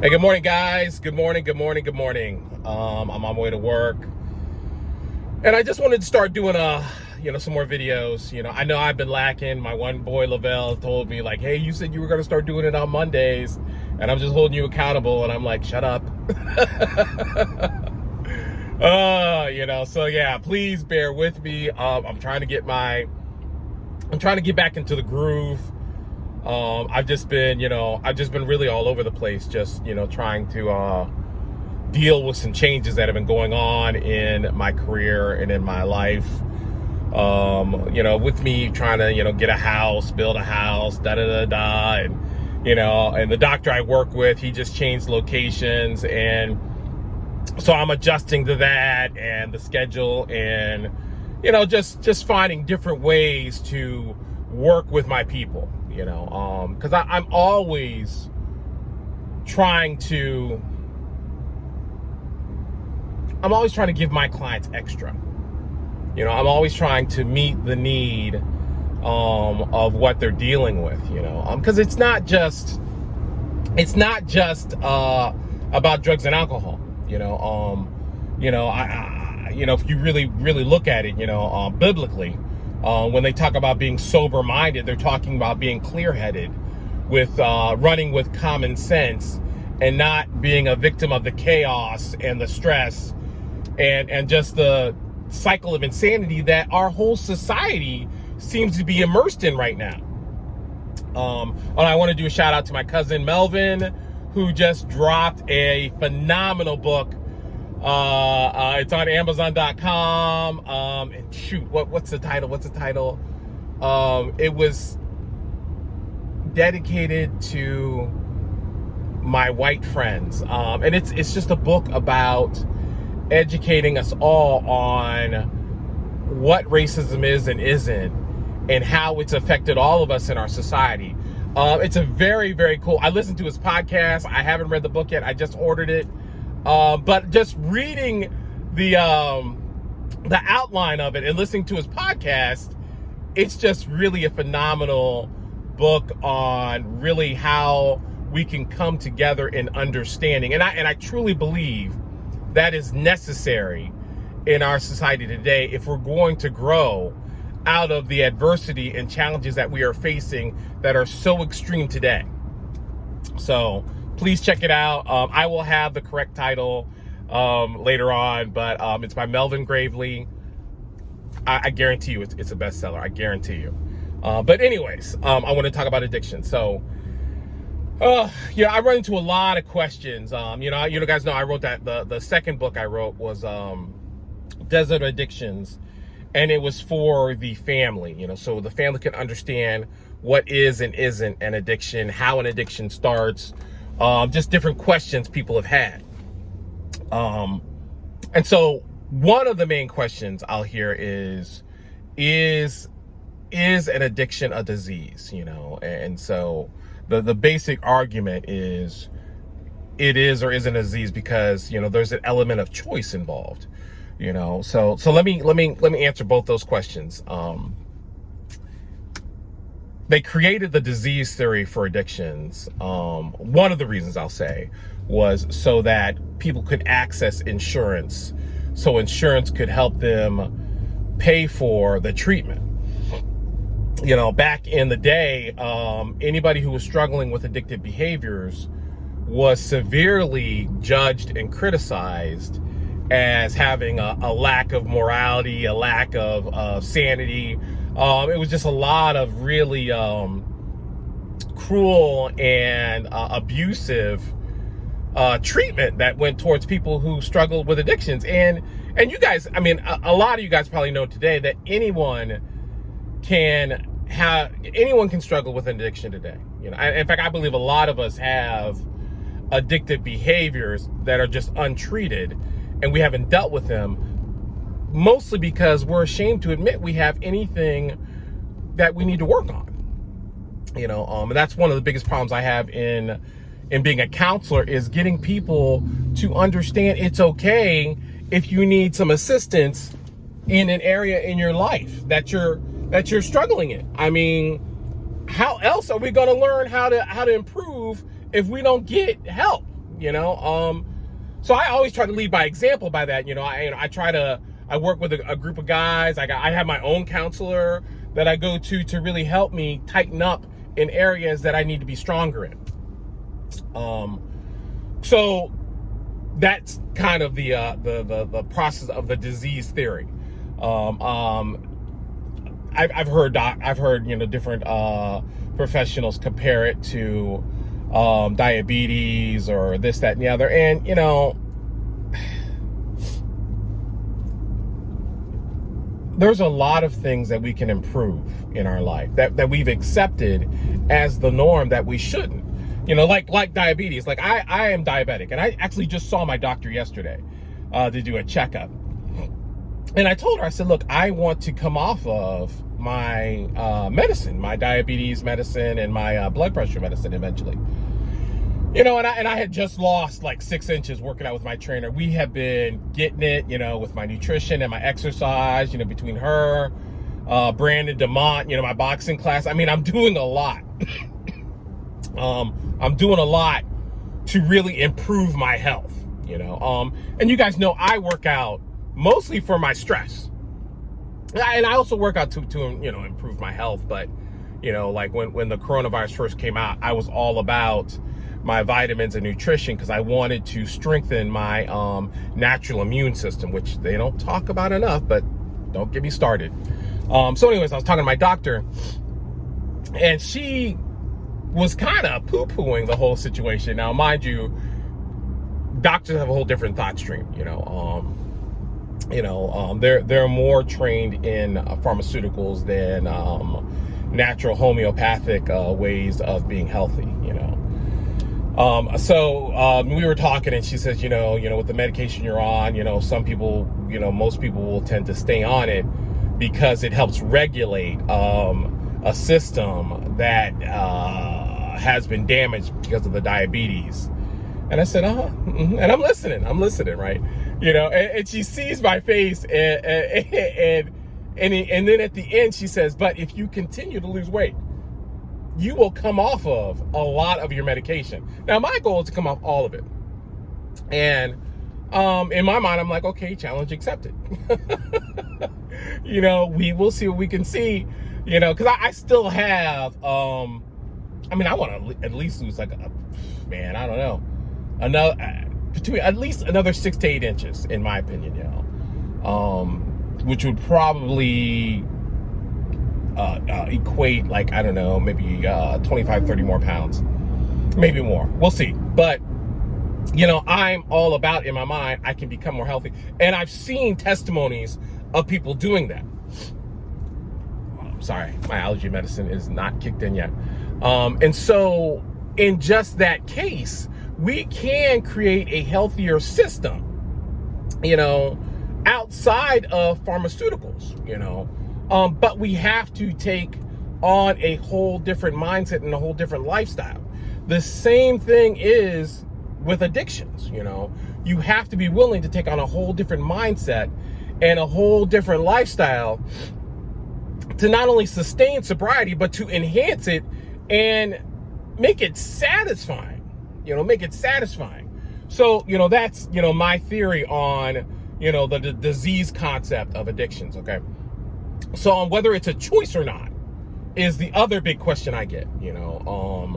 Hey, good morning, guys. Good morning, good morning, good morning. I'm on my way to work, and I just wanted to start doing some more videos. I know I've been lacking. My one boy Lavelle told me like, "Hey, you said you were gonna start doing it on Mondays," and I'm just holding you accountable. And I'm like, "Shut up." So yeah, please bear with me. I'm trying to get back into the groove. I've just been really all over the place, just, trying to deal with some changes that have been going on in my career and in my life. With me trying to, get a house, build a house, da da da da. And the doctor I work with, he just changed locations. And so I'm adjusting to that and the schedule and, just finding different ways to work with my people. Because I'm always trying to give my clients extra. I'm always trying to meet the need of what they're dealing with. Because it's not just about drugs and alcohol. If you really look at it, biblically. When they talk about being sober-minded, they're talking about being clear-headed, with running with common sense, and not being a victim of the chaos and the stress and just the cycle of insanity that our whole society seems to be immersed in right now. And I want to do a shout out to my cousin Melvin, who just dropped a phenomenal book. It's on Amazon.com. And shoot, what's the title? It was dedicated to my white friends. And it's just a book about educating us all on what racism is and isn't, and how it's affected all of us in our society. It's a very, very cool. I listened to his podcast. I haven't read the book yet. I just ordered it. But just reading the outline of it and listening to his podcast, it's just really a phenomenal book on really how we can come together in understanding. And I truly believe that is necessary in our society today if we're going to grow out of the adversity and challenges that we are facing that are so extreme today. So please check it out. I will have the correct title later on, but it's by Melvin Gravely. I guarantee you it's a bestseller. I guarantee you. But anyways, I want to talk about addiction. So, I run into a lot of questions. Guys know I wrote that the second book I wrote was Desert Addictions, and it was for the family. So the family can understand what is and isn't an addiction, how an addiction starts. Just different questions people have had. And so one of the main questions I'll hear is an addiction a disease? And so the basic argument is it is or isn't a disease because, there's an element of choice involved, so let me answer both those questions. They created the disease theory for addictions. One of the reasons I'll say was so that people could access insurance, so insurance could help them pay for the treatment. Back in the day, anybody who was struggling with addictive behaviors was severely judged and criticized as having a lack of morality, a lack of sanity. It was just a lot of really cruel and abusive treatment that went towards people who struggled with addictions. And you guys, a lot of you guys probably know today that anyone can struggle with an addiction today. In fact, I believe a lot of us have addictive behaviors that are just untreated, and we haven't dealt with them, mostly because we're ashamed to admit we have anything that we need to work on. And that's one of the biggest problems I have in being a counselor, is getting people to understand it's okay if you need some assistance in an area in your life that you're struggling in. How else are we going to learn how to improve if we don't get help? So I always try to lead by example by that. I work with a group of guys. I have my own counselor that I go to really help me tighten up in areas that I need to be stronger in. So that's kind of the process of the disease theory. I've heard different professionals compare it to diabetes or this, that, and the other, and there's a lot of things that we can improve in our life that we've accepted as the norm that we shouldn't. Like diabetes. Like I am diabetic, and I actually just saw my doctor yesterday to do a checkup. And I told her, I said, look, I want to come off of my medicine, my diabetes medicine and my blood pressure medicine eventually. And I had just lost like 6 inches working out with my trainer. We have been getting it, with my nutrition and my exercise, between her, Brandon DeMont, my boxing class. I mean, I'm doing a lot. I'm doing a lot to really improve my health, and you guys know I work out mostly for my stress. And I also work out to improve my health. But, like when the coronavirus first came out, I was all about my vitamins and nutrition because I wanted to strengthen my natural immune system, which they don't talk about enough, but don't get me started. So anyways, I was talking to my doctor, and she was kind of poo-pooing the whole situation. Now, mind you, doctors have a whole different thought stream, they're more trained in pharmaceuticals than natural homeopathic ways of being healthy, So we were talking, and she says, with the medication you're on, some people, most people will tend to stay on it because it helps regulate a system that has been damaged because of the diabetes. And I said, and I'm listening, right? And she sees my face, and then at the end she says, but if you continue to lose weight, you will come off of a lot of your medication. Now, my goal is to come off all of it. And in my mind, I'm like, okay, challenge accepted. We will see what we can see, because I still have, I want to at least lose I don't know, between at least another 6 to 8 inches, in my opinion, which would probably equate maybe 25, 30 more pounds, maybe more. We'll see. But, I'm all about, in my mind, I can become more healthy. And I've seen testimonies of people doing that. Sorry, my allergy medicine is not kicked in yet. And so in just that case, we can create a healthier system, outside of pharmaceuticals, but we have to take on a whole different mindset and a whole different lifestyle. The same thing is with addictions, you have to be willing to take on a whole different mindset and a whole different lifestyle to not only sustain sobriety, but to enhance it and make it satisfying. So, that's, my theory on, the disease concept of addictions, okay? So on whether it's a choice or not is the other big question I get, and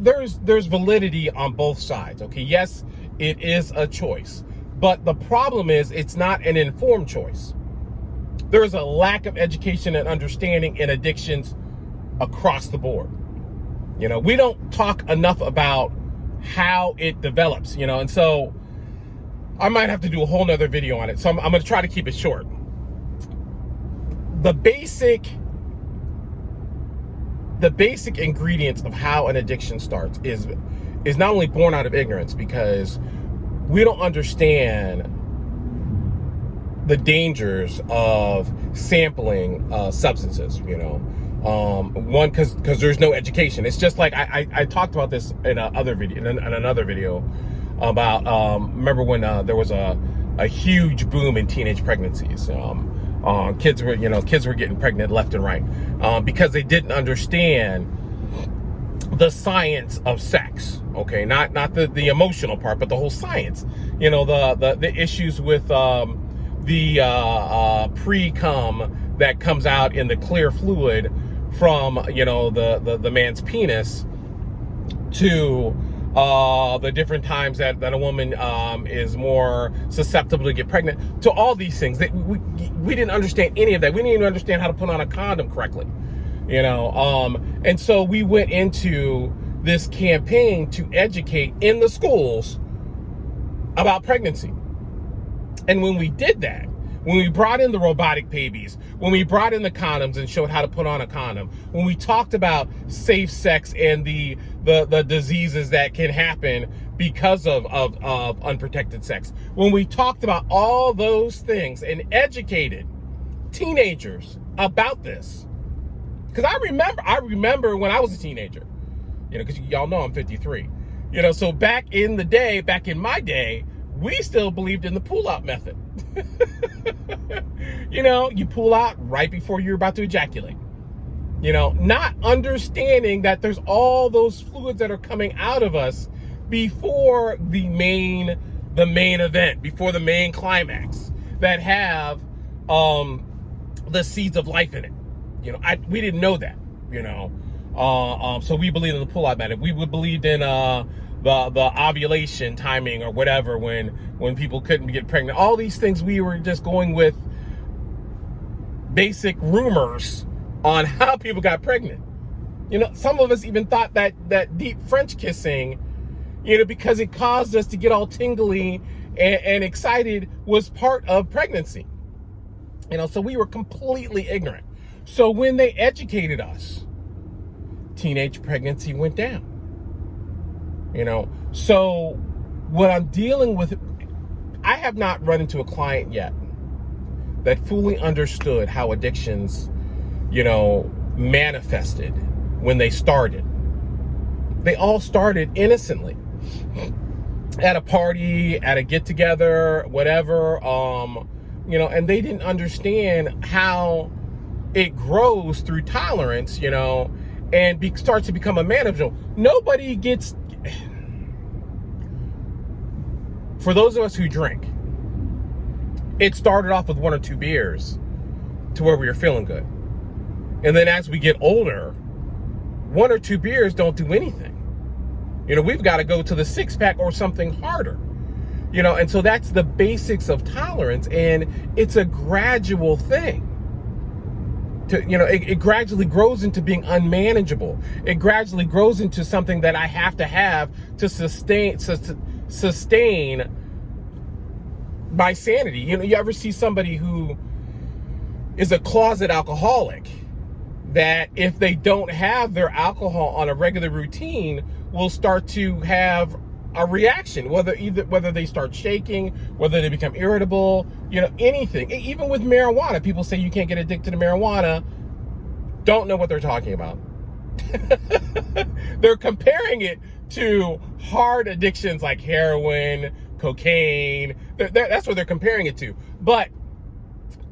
there's validity on both sides, okay? Yes, it is a choice, but the problem is it's not an informed choice. There's a lack of education and understanding in addictions across the board. We don't talk enough about how it develops, and so I might have to do a whole nother video on it. So I'm going to try to keep it short. The basic ingredients of how an addiction starts is not only born out of ignorance, because we don't understand the dangers of sampling substances, one, because there's no education. It's just like I talked about this in another video about remember when there was a huge boom in teenage pregnancies. Kids were getting pregnant left and right because they didn't understand the science of sex, okay, not the emotional part, but the whole science. You know, the issues with the pre-cum that comes out in the clear fluid from, you know, the man's penis, to the different times that a woman is more susceptible to get pregnant, to all these things that we didn't understand any of that. We didn't even understand how to put on a condom correctly, you know. And so we went into this campaign to educate in the schools about pregnancy. And when we did that, when we brought in the robotic babies, when we brought in the condoms and showed how to put on a condom, when we talked about safe sex and the diseases that can happen because of unprotected sex, when we talked about all those things and educated teenagers about this, because I remember when I was a teenager, you know, because y'all know I'm 53, you know, so back in my day, we still believed in the pull-out method. You know, you pull out right before you're about to ejaculate. You know, not understanding that there's all those fluids that are coming out of us before the main event, before the main climax, that have the seeds of life in it. You know, we didn't know that, you know. So we believed in the pull-out method. We believed in the ovulation timing or whatever, when people couldn't get pregnant. All these things, we were just going with basic rumors on how people got pregnant. You know, some of us even thought that deep French kissing, you know, because it caused us to get all tingly and excited, was part of pregnancy. You know, so we were completely ignorant. So when they educated us, teenage pregnancy went down. You know, so what I'm dealing with, I have not run into a client yet that fully understood how addictions, you know, manifested when they started. They all started innocently at a party, at a get together, whatever, you know, and they didn't understand how it grows through tolerance, you know, and starts to become a manageable. Nobody gets, for those of us who drink, it started off with 1 or 2 beers to where we were feeling good. And then as we get older, 1 or 2 beers don't do anything. You know, we've got to go to the 6-pack or something harder. You know, and so that's the basics of tolerance, and it's a gradual thing. You know, it gradually grows into being unmanageable. It gradually grows into something that I have to sustain my sanity. You know, you ever see somebody who is a closet alcoholic that if they don't have their alcohol on a regular routine will start to have a reaction, whether they start shaking, whether they become irritable, you know, anything. Even with marijuana, people say you can't get addicted to marijuana, don't know what they're talking about. They're comparing it to hard addictions like heroin, cocaine. That's what they're comparing it to. But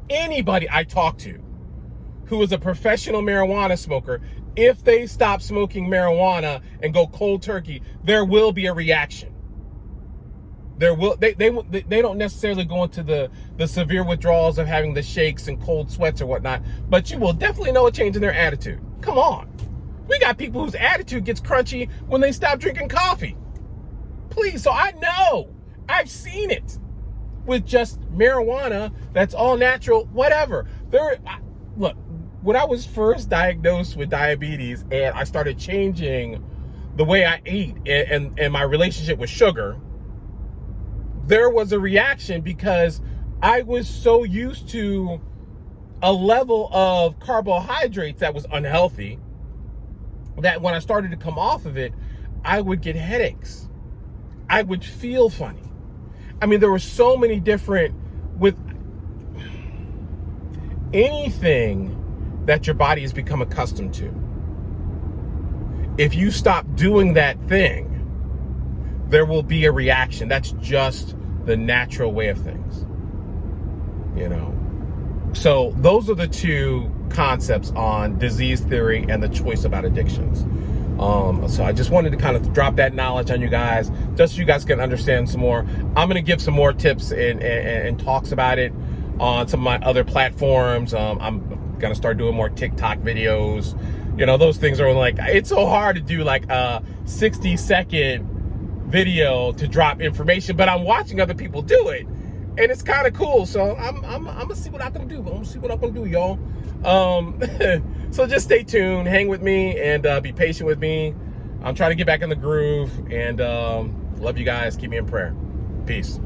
anybody I talk to who is a professional marijuana smoker, if they stop smoking marijuana and go cold turkey, there will be a reaction. They don't necessarily go into the severe withdrawals of having the shakes and cold sweats or whatnot, but you will definitely know a change in their attitude. Come on. We got people whose attitude gets crunchy when they stop drinking coffee. Please, so I know. I've seen it with just marijuana that's all natural, whatever. Look, when I was first diagnosed with diabetes and I started changing the way I ate and my relationship with sugar, there was a reaction because I was so used to a level of carbohydrates that was unhealthy that when I started to come off of it, I would get headaches. I would feel funny. I mean, there were so many different, with anything that your body has become accustomed to. If you stop doing that thing, there will be a reaction. That's just the natural way of things, you know? So those are the two concepts on disease theory and the choice about addictions. So I just wanted to kind of drop that knowledge on you guys, just so you guys can understand some more. I'm going to give some more tips and talks about it on some of my other platforms. I'm going to start doing more TikTok videos. You know, those things are like, it's so hard to do like a 60-second video to drop information, but I'm watching other people do it, and it's kind of cool. So I'm gonna see what I can do. I'm gonna see what I can do, y'all. So just stay tuned, hang with me, and be patient with me. I'm trying to get back in the groove, and love you guys. Keep me in prayer. Peace.